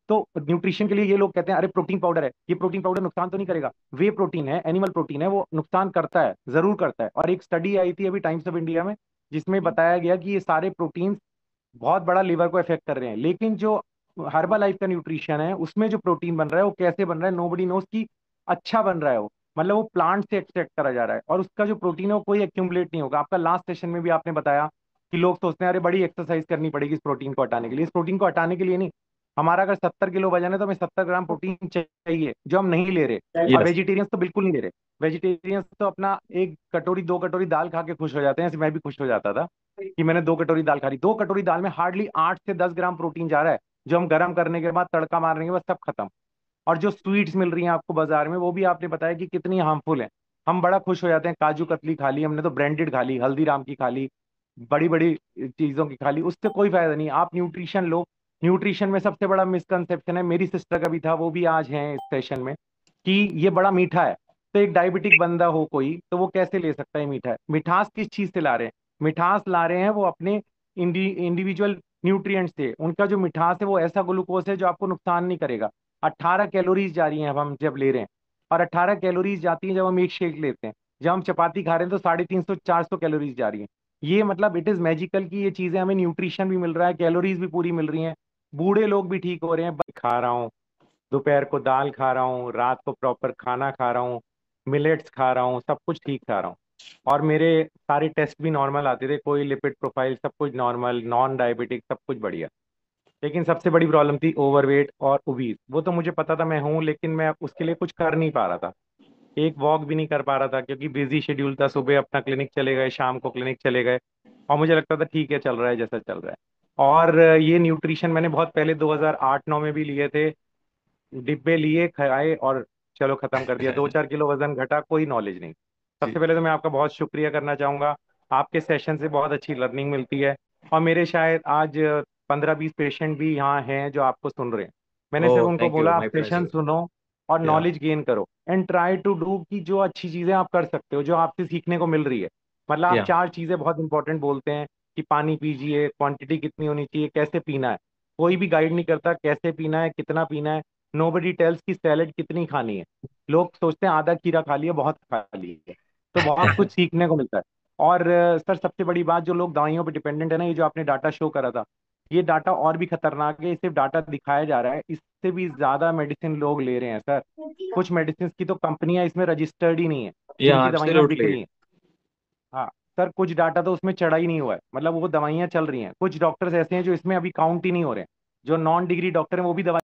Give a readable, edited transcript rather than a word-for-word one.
तो न्यूट्रिशन के लिए ये लोग कहते हैं अरे प्रोटीन पाउडर है, ये प्रोटीन पाउडर नुकसान तो नहीं करेगा। वे प्रोटीन है, एनिमल प्रोटीन है, वो नुकसान करता है, जरूर करता है। और एक स्टडी आई थी अभी टाइम्स ऑफ इंडिया में, जिसमें बताया गया कि ये सारे प्रोटीन बहुत बड़ा लिवर को इफेक्ट कर रहे हैं। लेकिन जो हर्बल लाइफ का न्यूट्रिशन है उसमें जो प्रोटीन बन रहा है वो कैसे बन रहा है, नोबडी नोस की। अच्छा बन रहा है वो, मतलब वो प्लांट से एक्सट्रैक्ट करा जा रहा है, और उसका जो प्रोटीन है वो कोई एक्यूमुलेट नहीं होगा। आपका लास्ट सेशन में भी आपने बताया कि लोग सोचते हैं अरे बड़ी एक्सरसाइज करनी पड़ेगी इस प्रोटीन को हटाने के लिए। इस प्रोटीन को हटाने के लिए नहीं। हमारा अगर 70 किलो वजन है तो हमें 70 ग्राम प्रोटीन चाहिए, जो हम नहीं ले रहे। और यस। वेजिटेरियंस तो बिल्कुल नहीं ले रहे। वेजिटेरियंस तो अपना एक कटोरी 2 कटोरी दाल खा के खुश हो जाते हैं, ऐसे मैं भी खुश हो जाता था कि मैंने 2 कटोरी दाल खा ली। 2 कटोरी दाल में हार्डली 8 से 10 ग्राम प्रोटीन जा रहा है, जो हम गर्म करने के बाद तड़का मारने के बाद सब खत्म। और जो स्वीट्स मिल रही हैं आपको बाजार में, वो भी आपने बताया कि कितनी हार्मफुल है। हम बड़ा खुश हो जाते हैं, काजू कतली खा ली हमने तो, ब्रांडेड खा ली, हल्दीराम की खा ली, बड़ी बड़ी चीजों की खा ली, उससे कोई फायदा नहीं। आप न्यूट्रिशन लो। न्यूट्रिशन में सबसे बड़ा मिसकंसेप्शन है, मेरी सिस्टर का भी था, वो भी आज है इस सेशन में, कि ये बड़ा मीठा है। तो एक डायबिटिक बंदा हो कोई तो वो कैसे ले सकता है मीठा है? मिठास किस चीज से ला रहे हैं? मिठास ला रहे हैं वो अपने इंडिविजुअल न्यूट्रिएंट से। उनका जो मिठास है वो ऐसा ग्लूकोज है जो आपको नुकसान नहीं करेगा। 18 कैलोरीज जा रही हैं अब हम जब ले रहे हैं, और 18 कैलोरीज जाती हैं जब हम एक शेक लेते हैं। जब हम चपाती खा रहे हैं तो 350 400 कैलोरीज जा रही हैं। ये मतलब इट इज मैजिकल कि ये चीजें हमें न्यूट्रिशन भी मिल रहा है, कैलोरीज भी पूरी मिल रही हैं। बूढ़े लोग भी ठीक हो रहे हैं, खा रहा हूँ, दोपहर को दाल खा रहा हूँ, रात को प्रॉपर खाना खा रहा हूँ, मिलेट्स खा रहा हूँ, सब कुछ ठीक खा रहा हूँ। और मेरे सारे टेस्ट भी नॉर्मल आते थे, कोई लिपिड प्रोफाइल सब कुछ नॉर्मल, नॉन डायबिटिक, सब कुछ बढ़िया। लेकिन सबसे बड़ी प्रॉब्लम थी ओवरवेट और ओबीज। वो तो मुझे पता था मैं हूँ, लेकिन मैं उसके लिए कुछ कर नहीं पा रहा था। एक वॉक भी नहीं कर पा रहा था क्योंकि बिजी शेड्यूल था, सुबह अपना क्लिनिक चले गए, शाम को क्लिनिक चले गए, और मुझे लगता था ठीक है चल रहा है जैसा चल रहा है। और ये न्यूट्रिशन मैंने बहुत पहले 2008-9 में भी लिए थे, डिब्बे लिए, खाए और चलो खत्म कर दिया। 2-4 किलो वजन घटा, कोई नॉलेज नहीं। जी। सबसे पहले तो मैं आपका बहुत शुक्रिया करना चाहूंगा। आपके सेशन से बहुत अच्छी लर्निंग मिलती है। और मेरे शायद आज 15-20 पेशेंट भी यहाँ हैं जो आपको सुन रहे हैं। मैंने सिर्फ ओह, उनको थैंक यू बोला आप माय फ्रेंड सेशन जी। सुनो और या। नॉलेज गेन करो, एंड ट्राई टू डू कि जो अच्छी चीजें आप कर सकते हो, जो आपसे सीखने को मिल रही है। मतलब आप या। 4 चीजें बहुत इंपॉर्टेंट बोलते हैं कि पानी पीजिए, क्वांटिटी कितनी होनी चाहिए, कैसे पीना है। कोई भी गाइड नहीं करता कैसे पीना है, कितना पीना है। नोबडी टेल्स की सैलेड कितनी खानी है। लोग सोचते हैं आधा खीरा खा लिया, बहुत खा लिया। तो बहुत कुछ सीखने को मिलता है। और सर सबसे बड़ी बात, जो लोग दवाइयों पे डिपेंडेंट है ना, ये जो आपने डाटा शो करा था, ये डाटा और भी खतरनाक है। ये सिर्फ डाटा दिखाया जा रहा है, इससे भी ज्यादा मेडिसिन लोग ले रहे हैं सर। कुछ मेडिसिन की तो कंपनियां इसमें रजिस्टर्ड ही नहीं है, या जिनकी दवाइयां बिक एब्सोल्युटली। रही हैं। हाँ सर, कुछ डाटा तो उसमें चढ़ा ही नहीं हुआ है, मतलब वो दवाइयां चल रही हैं। कुछ डॉक्टर्स ऐसे हैं जो इसमें अभी काउंट ही नहीं हो रहे हैं। जो नॉन डिग्री डॉक्टर हैं वो भी दवाई